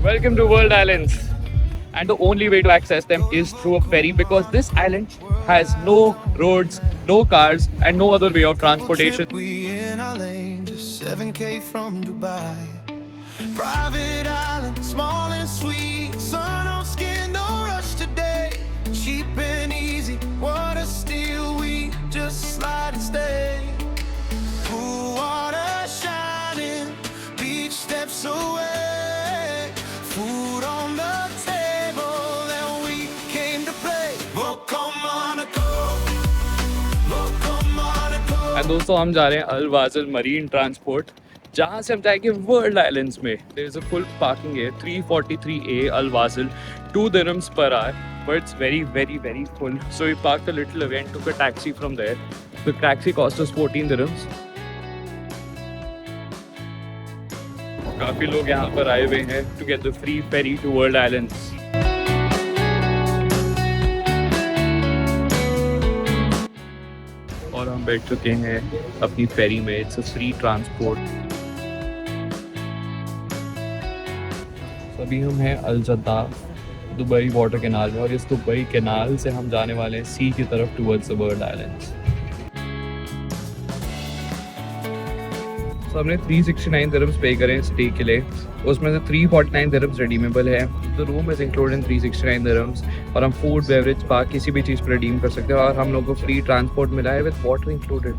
Welcome to World Islands. And the only way to access them is through a ferry because this island has no roads, no cars, and no other way of transportation. We in our lane, just 7K from Dubai. Private island, small and sweet. Sun on skin, no rush today. Cheap and easy, water steal. We just slide and stay. Pool water shining, beach steps away. Food on the table, and we came to play. Voco Monaco, Voco Monaco. And दोस्तों हम जा रहे हैं अल वाजिल marine transport जहाँ से हम जाएंगे world islands में. There is a full parking here, 343A Al Wazil, 2 dirhams per hour, but it's very full. So we parked a little away and took a taxi from there. The taxi cost us 14 dirhams. काफी लोग यहाँ पर आए हुए हैं to get the free ferry to World Islands. और हम बैठ चुके हैं अपनी फेरी में. It's a free transport. अभी हम हैं अल जद्दा दुबई वाटर कैनाल में और इस दुबई कैनाल से हम जाने वाले हैं सी की तरफ टुवर्ड्स द वर्ल्ड आइलैंड्स. तो हमने 369 दिरहम्स पे करें स्टे के लिए. उसमें से 349 दिरहम्स रिडीमेबल है. The room is included in 369 dirhams और हम फूड बेवरेज पार्क किसी भी चीज़ पर रिडीम कर सकते हैं और हम लोगों को फ्री ट्रांसपोर्ट मिला है with water included.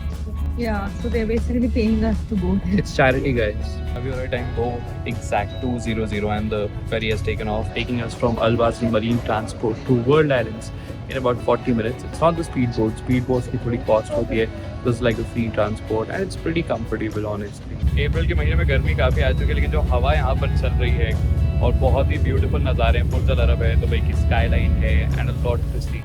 Yeah, so they're basically paying us to go there. It's charity, guys. अभी हमारा टाइम को exact 2:00 and the ferry has taken off, taking us from Al Wazil Marine Transport to World Islands in about 40 minutes. It's not the speedboat. Speedboats की थोड़ी cost होती है. This is like a free transport and it's pretty comfortable, honestly. अप्रैल के महीने में गर्मी काफ़ी आ चुकी है लेकिन जो हवा यहाँ पर चल रही है और बहुत ही ब्यूटीफुल नज़ारे हैं. बुर्ज अल अरब है, दुबई की स्काईलाइन है एंड अ लॉट ऑफ सी.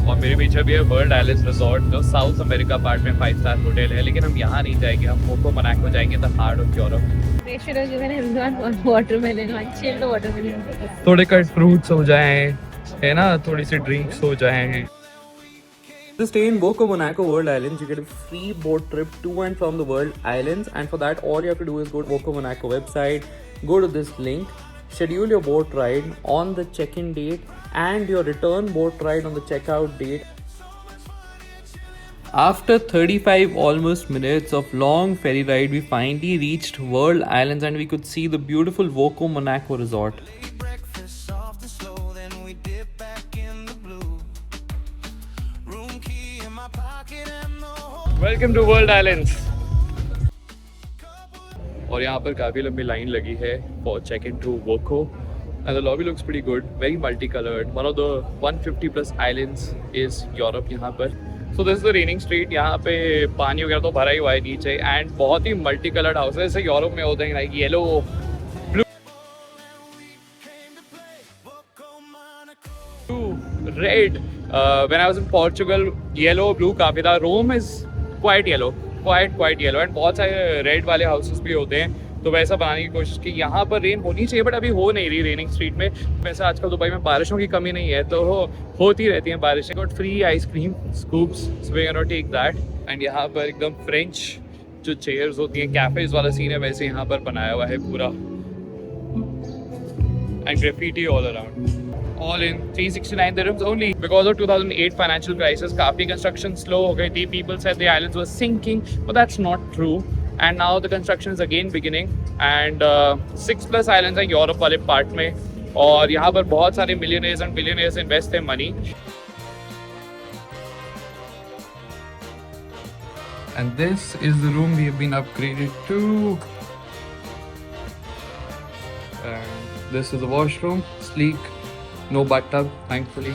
और मेरे पीछे भी है वर्ल्ड आइलैंड्स रिजॉर्ट जो साउथ अमेरिका पार्ट में 5 स्टार होटल है. लेकिन हम यहाँ नहीं जाएंगे, हम वोको मोनाको जाएंगे, the heart of Europe. They should have given everyone one watermelon, one chilled watermelon. थोड़े कट फ्रूट्स हो जाएं, है ना, थोड़ी सी ड्रिंक्स हो जाएं. To stay in Voco Monaco World Islands, you get a free boat trip to and from the World Islands, and for that, all you have to do is go to Voco Monaco website, go to this link, schedule your boat ride on the check-in date and your return boat ride on the checkout date. After 35 almost minutes of long ferry ride, we finally reached World Islands and we could see the beautiful Voco Monaco resort. Breakfast soft and slow, then we dip back in the blue. Room key in my pocket and the whole. Welcome to World Islands. और यहाँ पर काफ़ी लंबी line लगी है for check-in to Voco. And the lobby looks pretty good, very multicolored. One of the 150 plus islands is Europe यहाँ पर. So this is the raining street. यहाँ पे पानी वगैरह तो भरा ही हुआ है नीचे एंड बहुत ही मल्टीकलर्ड हाउस है जैसे यूरोप में होते हैं, like yellow, blue, red. When I was in Portugal, yellow blue काफ़ी था. Rome is quite yellow, quite yellow and बहुत सारे रेड वाले हाउसेस भी होते हैं. तो वैसा बनाने की कोशिश की. यहाँ पर रेन होनी चाहिए बट अभी हो नहीं रही रेनिंग स्ट्रीट में. वैसे आजकल दुबई में बारिशों की कमी नहीं है तो होती रहती हैं बारिशें. Got free ice cream scoops, so we can not take that. And यहाँ पर एकदम फ्रेंच जो चेयर्स होती हैं, कैफेज वाला सीन है, वैसे यहाँ पर बनाया हुआ है पूरा. And graffiti all around. All in 369 dirhams only. Because of 2008 financial crisis, काफी construction slow हो गई थी. People said the islands were sinking, but that's not true. And now the construction is again beginning. And 6+ islands हैं Europe वाले part में. और यहाँ पर बहुत सारे millionaires and billionaires invest their money. And this is the room we have been upgraded to. And this is the washroom, sleek. No bathtub, thankfully.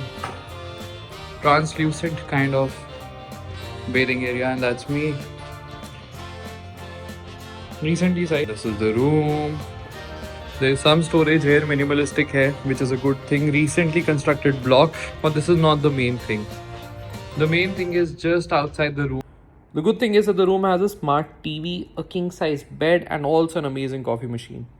Translucent kind of bathing area, and that's me. Recently, this is the room. There is some storage here, minimalistic है, which is a good thing. Recently constructed block, but this is not the main thing. The main thing is just outside the room. The good thing is that the room has a smart TV, a king-size bed, and also an amazing coffee machine.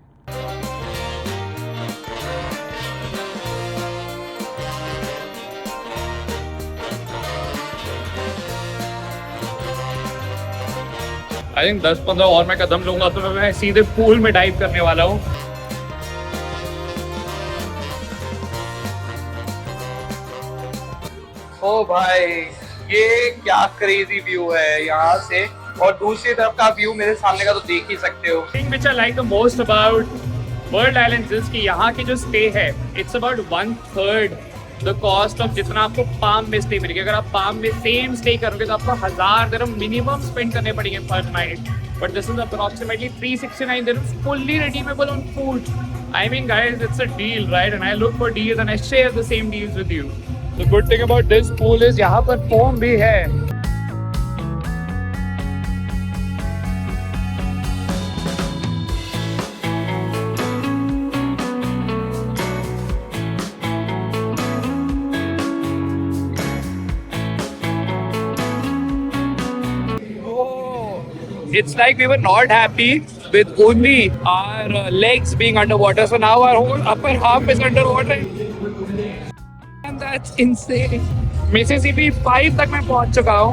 I think 10-15 और मैं कदम लूंगा तो मैं सीधे pool में dive करने वाला हूँ। ओ भाई, ये क्या क्रेजी व्यू है यहाँ से, और दूसरी तरफ का व्यू मेरे सामने का तो देख ही सकते हो। Thing which I like the most about world islands is कि यहाँ की जो स्टे है, it's about 1/3 the cost of जितना आपको पाम में स्टे मिलेगी। अगर आप पाम में सेम स्टे करोगे तो आपको 1000 दिरहम मिनिमम स्पेंड करने पड़ेंगे पर night, but this is approximately 369 dirhams fully redeemable on food. I mean guys, it's a deal, right? And I look for deals and I share the same deals with you. The good thing about this pool is यहाँ पर foam भी है। It's like we were not happy with only our legs being underwater, so now our whole upper half is underwater. And that's insane. Mississippi 5 तक मैं पहुंच चुका हूँ।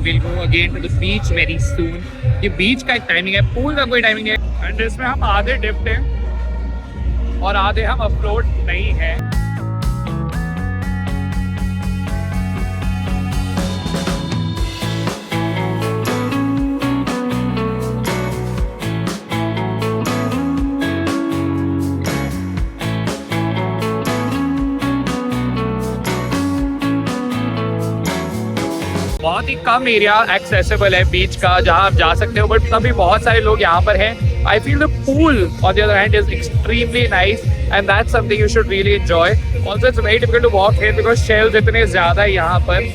We'll go again to the beach very soon. ये बीच का एक timing है, pool का कोई टाइमिंग है। एंड इसमें हम आधे डिप्ट हैं और आधे हम अफ्लोट नहीं हैं। बहुत ही कम एरिया एक्सेसिबल है बीच का जहां आप जा सकते हो, बट तभी बहुत सारे लोग यहाँ पर हैं। I feel the pool on the other hand is extremely nice and that's something you should really enjoy. Also it's very difficult to walk here because shells इतने ज्यादा है यहाँ पर।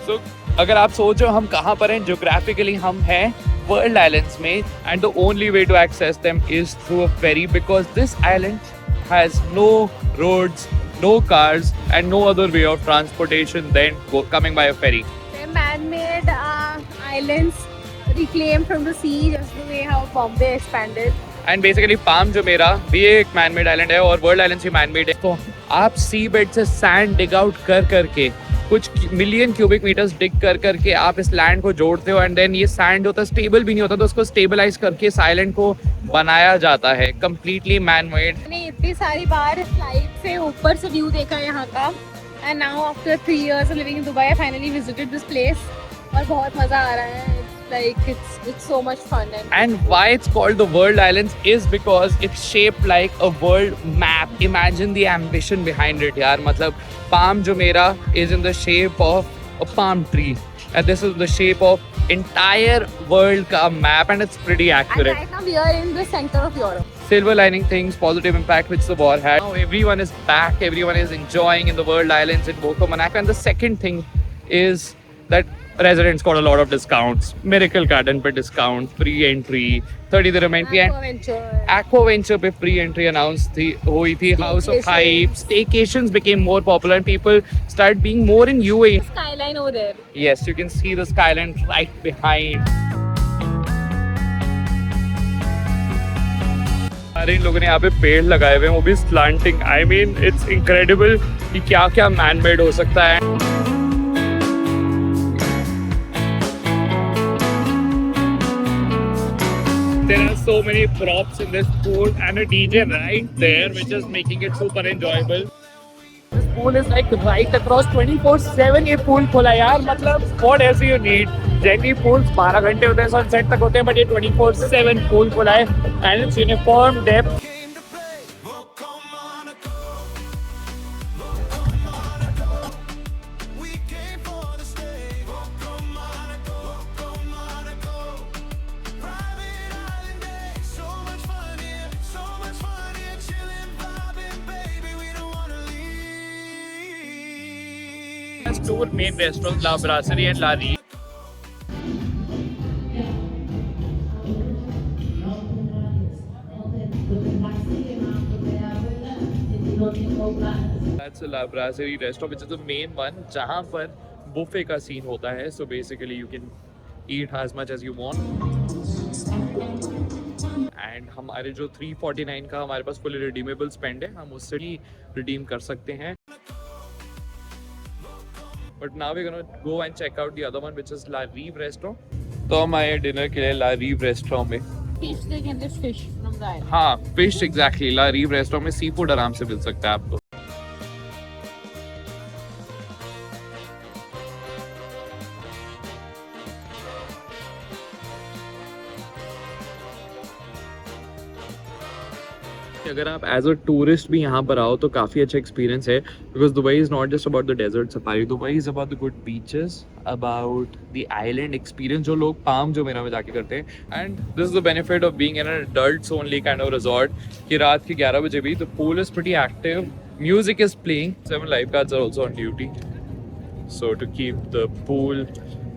सो अगर आप सोचो हम कहाँ पर हैं, ज्योग्राफिकली हम हैं वर्ल्ड आइलैंड्स में, and the only way to access them is through a ferry because this island has no roads, no cars and no other way of transportation than coming by a ferry. They're man-made islands reclaimed from the sea, just the way how Bombay expanded. And basically Palm Jumeirah भी एक man-made island है और world islands भी man-made है। तो आप सी bed से sand dig out कर करके कुछ मिलियन क्यूबिक मीटर्स डिग कर करके आप इस लैंड को जोड़ते हो, एंड देन ये सैंड होता है स्टेबल भी नहीं होता, तो उसको स्टेबलाइज करके इस आइलैंड को बनाया जाता है। Completely man made. मैंने इतनी सारी बार फ्लाइट से ऊपर से व्यू देखा यहाँ का, and now after 3 years of living in Dubai I finally visited this place और बहुत मजा आ रहा है। It's so much fun. And why it's called the World Islands is because it's shaped like a world map. Imagine the ambition behind it, yaar. मतलब Palm Jumeirah is in the shape of a palm tree, and this is the shape of entire world ka map, and it's pretty accurate. And right now we are in the center of Europe. Silver lining things, positive impact which the war had. Now everyone is back, everyone is enjoying in the World Islands in Boko Monaco, and the second thing is that residents got a lot of discounts. Miracle Garden पे discount, free entry, 30 dirham entry, and Aquaventure पे free entry announced हुई थी. House of Hype, staycations became more popular and people started being more in UAE. Skyline over there. Yes, you can see the skyline right behind. अरे इन लोगों ने यहाँ पे पेड़ लगाए हुए हैं, वो भी slanting. I mean, it's incredible कि क्या क्या man made हो सकता है. There are so many props in this pool and a DJ right there which is making it super enjoyable. This pool is like right across 24/7 ये pool खोला यार, मतलब what else you need? Generally pools 12 घंटे होते हैं, sunset तक होते हैं, but ये 24/7 pool खोला है and it's uniform depth. Came to play, Boko Monaco. Boko Monaco. We came for the stay, Boko Monaco. Boko Monaco. Private island day, so much fun here, so much fun here, chilling, vibing, baby, we don't wanna leave. There's two main restaurants, La Brasserie and La Rive. That's a La Brasserie restaurant which is the main one जहाँ पर buffet का scene होता है. So basically you can eat as much as you want. And हमारे जो 349 का हमारे पास fully redeemable spend है, हम उससे ही रिडीम कर सकते हैं. But now we gonna go and check out the other one which is La Rive restaurant. तो हम आए डिनर के लिए ला रीव रेस्टोरेंट में. Fish, they get this fish from the island. हाँ, फिश एग्जैक्टली. ला रीव रेस्टोरेंट में sea food आराम से मिल सकता है आपको. अगर आप एज अ टूरिस्ट भी यहाँ पर आओ तो काफ़ी अच्छा एक्सपीरियंस है, because Dubai is not just about the desert safari. Dubai is about the good beaches, about the island experience जो लोग पाम जो मेरा में जाके करते हैं. And this is the benefit of being in an adults only kind of resort कि रात के 11 बजे भी the pool is pretty active, music is playing, 7 lifeguards are also on duty so to keep the pool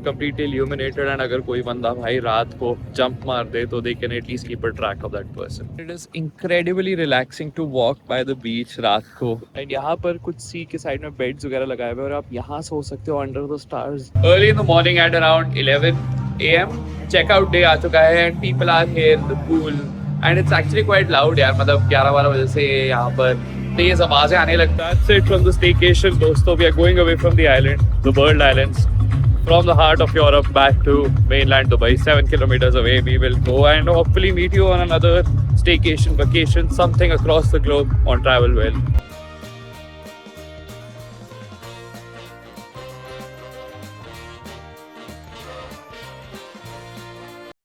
completely illuminated. And अगर कोई बंदा भाई रात को जंप मार दे तो they can at least keep a track of that person. It is incredibly relaxing to walk by the beach रात को. And यहाँ पर कुछ सी के साइड में बेड्स वगैरह लगाए हुए और आप यहाँ सो सकते हो under the stars. Early in the morning at around 11 AM checkout day आ चुका है and people are here in the pool and it's actually quite loud यार. मतलब 11-12 बजे से यहाँ पर तेज आवाजें आने लगता है. That's it from the staycation दोस्तों. We are going away from the island, the World Islands. From the heart of Europe back to mainland Dubai, 7 kilometers away we will go and hopefully meet you on another staycation, vacation, something across the globe on Travel Well.